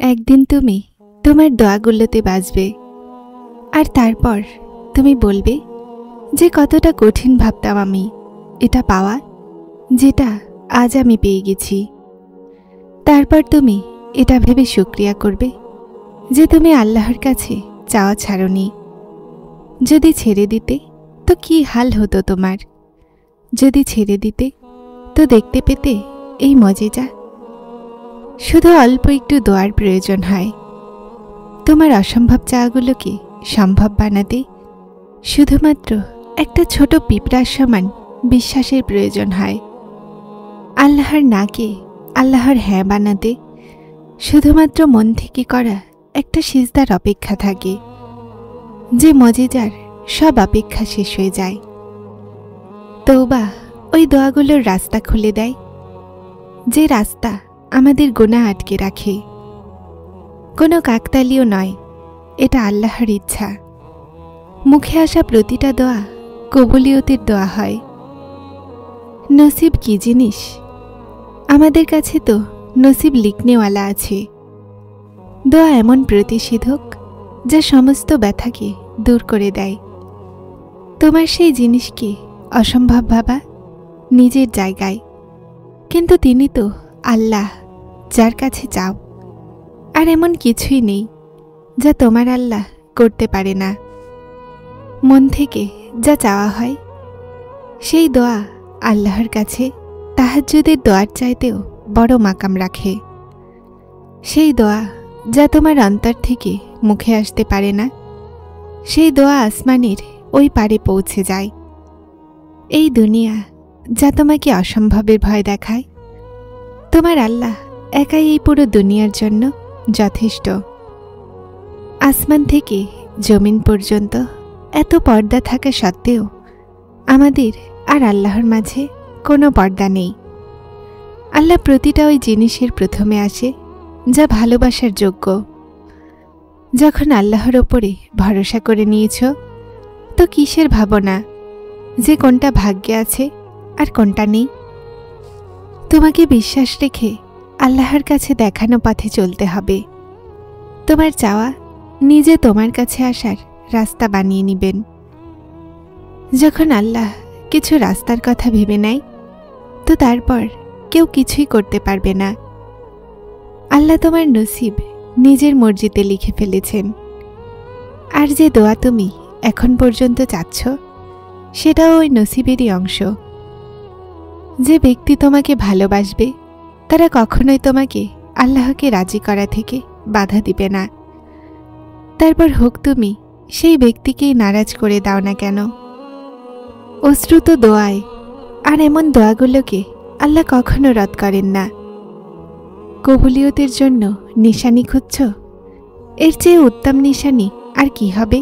একদিন তুমি তোমার দোয়াগুলোতে বাজবে, আর তারপর তুমি বলবে যে কতটা কঠিন ভাবতাম আমি এটা পাওয়া, যেটা আজ আমি পেয়ে গেছি। তারপর তুমি এটা ভেবে শুকরিয়া করবে যে তুমি আল্লাহর কাছে চাওয়া ছাড়োনি। যদি ছেড়ে দিতে তো কি হাল হতো তোমার? যদি ছেড়ে দিতে তো দেখতে পেতে এই মজেজা। শুধু অল্প একটু দোয়ার প্রয়োজন হয় তোমার অসম্ভব চাওয়াগুলোকে সম্ভব বানাতে। শুধুমাত্র একটা ছোট পিঁপড়ার সমান বিশ্বাসের প্রয়োজন হয়। আল্লাহর নাকে আল্লাহর হ্যাঁ বানাতে শুধুমাত্র মন থেকে করা একটা সিজদার অপেক্ষা থাকে, যে মজেজার সব অপেক্ষা শেষ হয়ে যায়। তওবা ওই দোয়াগুলোর রাস্তা খুলে দেয়, যে রাস্তা আমাদের গুনাহ আটকে রাখে। কোনো কাকতালীয় নয়, এটা আল্লাহর ইচ্ছা। মুখে আসা প্রতিটা দোয়া কবুলিয়তের দোয়া হয়। নসিব কি জিনিস? আমাদের কাছে তো নসিব লিখনেওয়ালা আছে। দোয়া এমন প্রতিষেধক যা সমস্ত ব্যথাকে দূর করে দেয়। তোমার সেই জিনিসকে অসম্ভব ভাবা নিজের জায়গায়, কিন্তু তিনি তো আল্লাহ, যার কাছে চাও। আর এমন কিছুই নেই যা তোমার আল্লাহ করতে পারে না। মন থেকে যা চাওয়া হয় সেই দোয়া আল্লাহর কাছে তাহাজ্জুদের দোয়ার চাইতেও বড় মাকাম রাখে। সেই দোয়া যা তোমার অন্তর থেকে মুখে আসতে পারে না, সেই দোয়া আসমানের ওই পারে পৌঁছে যায়। এই দুনিয়া যা তোমাকে অসম্ভবের ভয় দেখায়, তোমার আল্লাহ একাই এই পুরো দুনিয়ার জন্য যথেষ্ট। আসমান থেকে জমিন পর্যন্ত এত পর্দা থাকা সত্ত্বেও আমাদের আর আল্লাহর মাঝে কোনো পর্দা নেই। আল্লাহ প্রতিটা ওই জিনিসের প্রথমে আসে যা ভালোবাসার যোগ্য। যখন আল্লাহর ওপরে ভরসা করে নিয়েছ, তো কিসের ভাবনা যে কোনটা ভাগ্যে আছে আর কোনটা নেই? তোমাকে বিশ্বাস রেখে আল্লাহর কাছে দেখানো পথে চলতে হবে। তোমার চাওয়া নিজে তোমার কাছে আসার রাস্তা বানিয়ে নিবেন। যখন আল্লাহ কিছু রাস্তার কথা ভেবে নেয়, তো তারপর কেউ কিছুই করতে পারবে না। আল্লাহ তোমার নসিব নিজের মর্জিতে লিখে ফেলেছেন। আর যে দোয়া তুমি এখন পর্যন্ত চাচ্ছ, সেটাও ওই নসিবেরই অংশ। যে ব্যক্তি তোমাকে ভালোবাসবে, তারা কখনোই তোমাকে আল্লাহকে রাজি করা থেকে বাধা দিবে না। তারপর হোক তুমি সেই ব্যক্তিকেই নারাজ করে দাও না কেন। অশ্রুত দোয়ায় আর এমন দোয়াগুলোকে আল্লাহ কখনো রদ করেন না। কবুলিয়তের জন্য নিশানি খুঁজছ? এর চেয়ে উত্তম নিশানি আর কি হবে?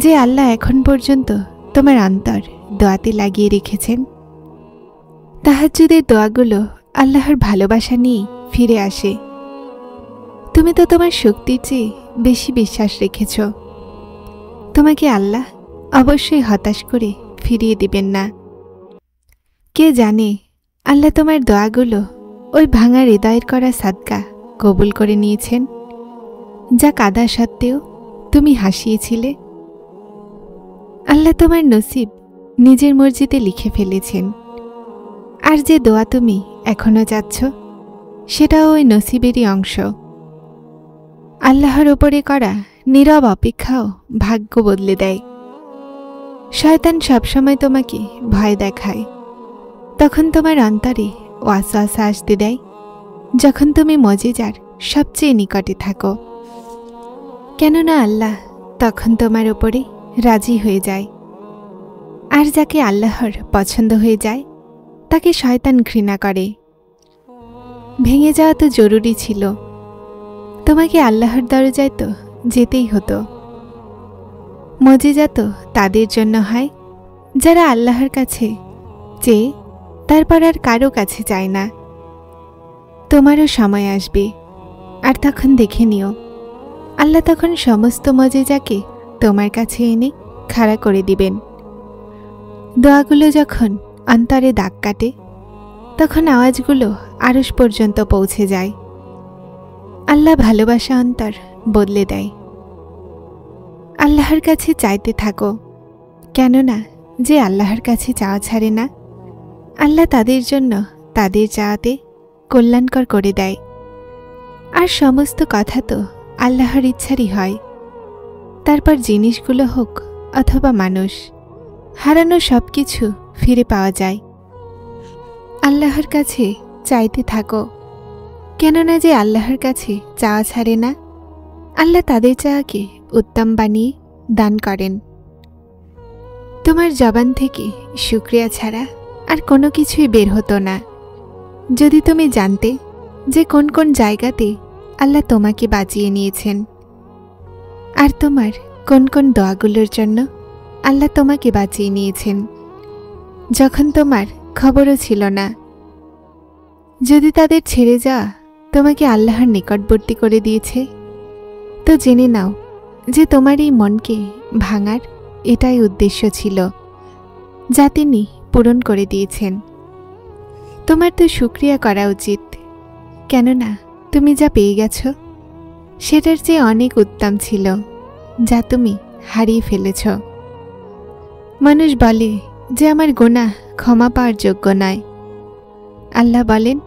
যে আল্লাহ এখন পর্যন্ত তোমার অন্তর দোয়াতে লাগিয়ে রেখেছেন। তাহাজ্জুদের দোয়াগুলো আল্লাহর ভালোবাসা নিয়ে ফিরে আসে। তুমি তো তোমার শক্তির চেয়ে বেশি বিশ্বাস রেখেছ। তোমাকে আল্লাহ অবশ্যই হতাশ করে ফিরিয়ে দিবেন না। কে জানে আল্লাহ তোমার দোয়াগুলো ওই ভাঙা হৃদয়ের করা সাদকা কবুল করে নিয়েছেন, যা কাদা সত্ত্বেও তুমি হাসিয়েছিলে। আল্লাহ তোমার নসিব নিজের মর্জিতে লিখে ফেলেছেন। আর যে দোয়া তুমি এখনো যাচ্ছ, সেটাও ওই নসিবেরই অংশ। আল্লাহর ওপরে করা নীরব অপেক্ষাও ভাগ্য বদলে দেয়। শয়তান সবসময় তোমাকে ভয় দেখায়। তখন তোমার অন্তরে ওয়াসওয়াসা আসতে দেয়, যখন তুমি মজেজার সবচেয়ে নিকটে থাকো। কেননা আল্লাহ তখন তোমার ওপরে রাজি হয়ে যায়। আর যাকে আল্লাহর পছন্দ হয়ে যায়, তাকে শয়তান ঘৃণা করে। ভেঙে যাওয়া তো জরুরি ছিল। তোমাকে আল্লাহর দরজায় তো যেতেই হতো। মজেজা তো তাদের জন্য হয় যারা আল্লাহর কাছে চেয়ে তারপর আর কারো কাছে চায় না। তোমারও সময় আসবে, আর তখন দেখে নিও আল্লাহ তখন সমস্ত মজেজাকে তোমার কাছে এনে খাড়া করে দিবেন। দোয়াগুলো যখন অন্তরে দাগ কাটে, তখন আওয়াজগুলো আরশ পর্যন্ত পৌঁছে যায়। আল্লাহ ভালোবাসা অন্তর বদলে দেয়। আল্লাহর কাছে চাইতে থাকো, কেননা যে আল্লাহর কাছে চাওয়া ছাড়ে না, আল্লাহ তাদের জন্য তাদের চাওয়াতে কল্যাণকর করে দেয়। আর সমস্ত কথা তো আল্লাহর ইচ্ছারই হয়। তারপর জিনিসগুলো হোক অথবা মানুষ, হারানো সব কিছু ফিরে পাওয়া যায়। আল্লাহর কাছে চাইতে থাকো, কেননা যে আল্লাহর কাছে চাওয়া ছাড়ে না, আল্লাহ তাদের চাওয়াকে উত্তম বানিয়ে দান করেন। তোমার জবান থেকে শুকরিয়া ছাড়া আর কোনো কিছুই বের হতো না যদি তুমি জানতে যে কোন কোন জায়গাতে আল্লাহ তোমাকে বাঁচিয়ে নিয়েছেন, আর তোমার কোন কোন দোয়াগুলোর জন্য আল্লাহ তোমাকে বাঁচিয়ে নিয়েছেন যখন তোমার খবরও ছিল না। যদি তাদের ছেড়ে যাওয়া তোমাকে আল্লাহর নিকটবর্তী করে দিয়েছে, তো জেনে নাও যে তোমার এই মনকে ভাঙার এটাই উদ্দেশ্য ছিল, যা তিনি পূরণ করে দিয়েছেন। তোমার তো শুকরিয়া করা উচিত, কেননা তুমি যা পেয়ে গেছ সেটার চেয়ে অনেক উত্তম ছিল যা তুমি হারিয়ে ফেলেছ। মানুষ বলে যে আমার গুনাহ ক্ষমা পাওয়ার যোগ্য নয়। আল্লাহ বলেন,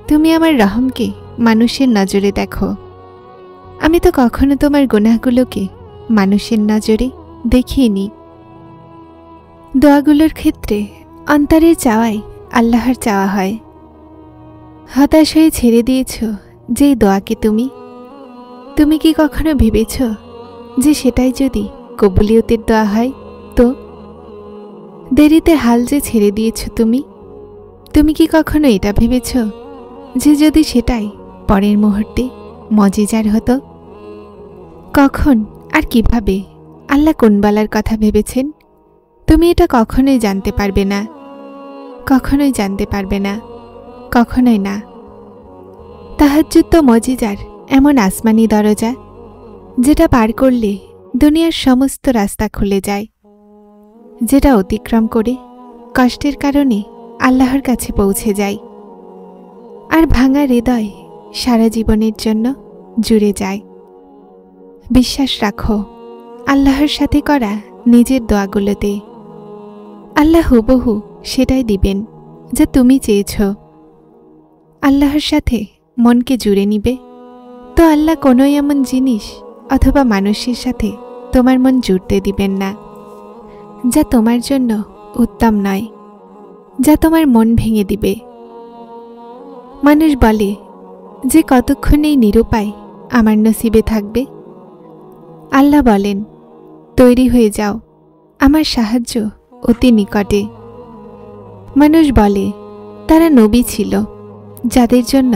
তুমি আমার রহমকে মানুষের নজরে দেখো। আমি তো কখনো তোমার গুনাহগুলোকে মানুষের নজরে দেখিনি। দোয়াগুলোর ক্ষেত্রে অন্তরের চাওয়াই আল্লাহর চাওয়া হয়। হতাশ হয়ে ছেড়ে দিয়েছ যেই দোয়াকে তুমি কি কখনো ভেবেছ যে সেটাই যদি কবুলিয়তের দোয়া হয়? তো দেরিতে হাল যে ছেড়ে দিয়েছ তুমি কি কখনো এটা ভেবেছ যে যদি সেটাই পরের মুহূর্তে মজিজার হতো? কখন আর কিভাবে আল্লাহ কোন বেলার কথা ভেবেছেন তুমি এটা কখনোই জানতে পারবে না, কখনোই জানতে পারবে না, কখনোই না। তাহাজ্জুদ তো মজিজার এমন আসমানি দরজা যেটা পার করলে দুনিয়ার সমস্ত রাস্তা খুলে যায়, যেটা অতিক্রম করে কষ্টের কারণে আল্লাহর কাছে পৌঁছে যায়, আর ভাঙা হৃদয় সারা জীবনের জন্য জুড়ে যায়। বিশ্বাস রাখো আল্লাহর সাথে করা নিজের দোয়াগুলোতে, আল্লাহ হুবহু সেটাই দিবেন যা তুমি চেয়েছ। আল্লাহর সাথে মনকে জুড়ে নিবে, তো আল্লাহ কোনো এমন জিনিস অথবা মানুষের সাথে তোমার মন জুড়তে দিবেন না যা তোমার জন্য উত্তম নয়, যা তোমার মন ভেঙে দিবে। মানুষ বলে যে কতক্ষণ এই নিরুপায় আমার নসিবে থাকবে। আল্লাহ বলেন, তৈরি হয়ে যাও, আমার সাহায্য অতি নিকটে। মানুষ বলে তারা নবী ছিল যাদের জন্য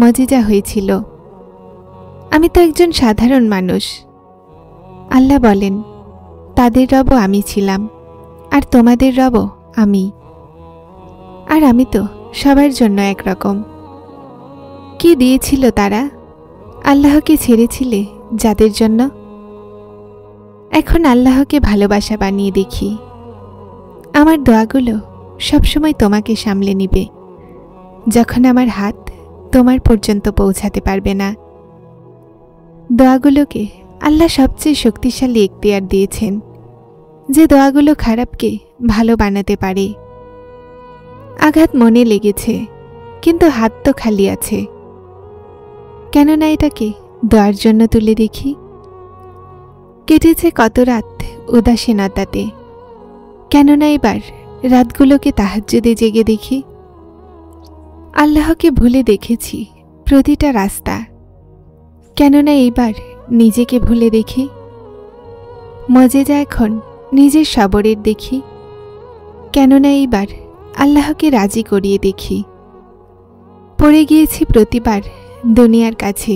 মজিজা হয়েছিল। আমি তো একজন সাধারণ মানুষ। আল্লাহ বলেন, তাদের রবও আমি ছিলাম, আর তোমাদের রবও আমি, আর আমি তো সবার জন্য একরকম। কি দিয়েছিল তারা? আল্লাহকে ছেড়েছিলে যাদের জন্য। এখন আল্লাহকে ভালোবাসা বানিয়ে দেখি। আমার দোয়াগুলো সবসময় তোমাকে সামলে নিবে যখন আমার হাত তোমার পর্যন্ত পৌঁছাতে পারবে না। দোয়াগুলোকে আল্লাহ সবচেয়ে শক্তিশালী এখতিয়ার দিয়েছেন, যে দোয়াগুলো খারাপকে ভালো বানাতে পারে। আঘাত মনে লেগেছে, কিন্তু হাত তো খালি আছে। কেননা এটাকে দোয়ার জন্য তুলে দেখি। কেটেছে কত রাত উদাসীনতাতে, কেননা এবার রাতগুলোকে তাহাজ্জুদে জেগে দেখি। আল্লাহকে ভুলে দেখেছি প্রতিটা রাস্তা, কেননা এইবার নিজেকে ভুলে দেখি। মজেজা এখন নিজের সবরের দেখি, কেননা এইবার আল্লাহকে রাজি করিয়ে দেখি। পড়ে গিয়েছি প্রতিবার দুনিয়ার কাছে,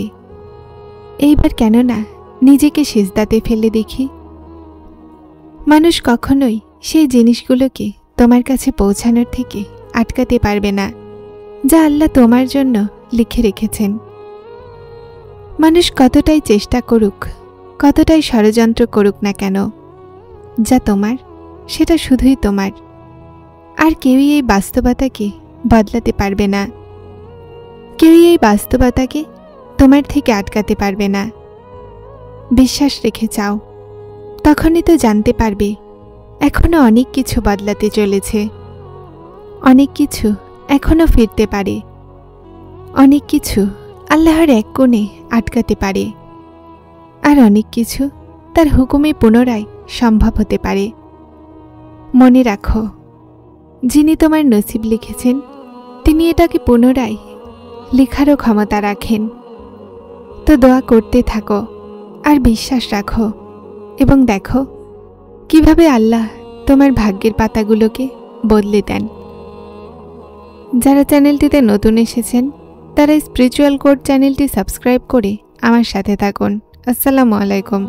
এইবার কেননা নিজেকে সিজদাতে ফেলে দেখি। মানুষ কখনোই সেই জিনিসগুলোকে তোমার কাছে পৌঁছানোর থেকে আটকাতে পারবে না যা আল্লাহ তোমার জন্য লিখে রেখেছেন। মানুষ কতটাই চেষ্টা করুক, কতটাই ষড়যন্ত্র করুক না কেন, যা তোমার সেটা শুধুই তোমার, আর কেউই এই বাস্তবতাকে বদলাতে পারবে না। কেউই এই বাস্তবতাকে তোমার থেকে আটকাতে পারবে না। বিশ্বাস রেখে চাও, তখনই তো জানতে পারবে এখনো অনেক কিছু বদলাতে চলেছে। অনেক কিছু এখনো ফিরতে পারে। অনেক কিছু আল্লাহর এক কোণে আটকাতে পারে। আর অনেক কিছু তার হুকুমে পুনরায় সম্ভব হতে পারে। মনে রাখো, যিনি তোমার নসিব লিখেছেন তিনি এটাকে পুনরায় লেখারও ক্ষমতা রাখেন। তো দোয়া করতে থাকো আর বিশ্বাস রাখো, এবং দেখো কিভাবে আল্লাহ তোমার ভাগ্যের পাতাগুলোকে বদলে দেন। যারা চ্যানেলটিতে নতুন এসেছেন তারা স্পিরিচুয়াল কোড চ্যানেলটি সাবস্ক্রাইব করে আমার সাথে থাকুন। আসসালামু আলাইকুম।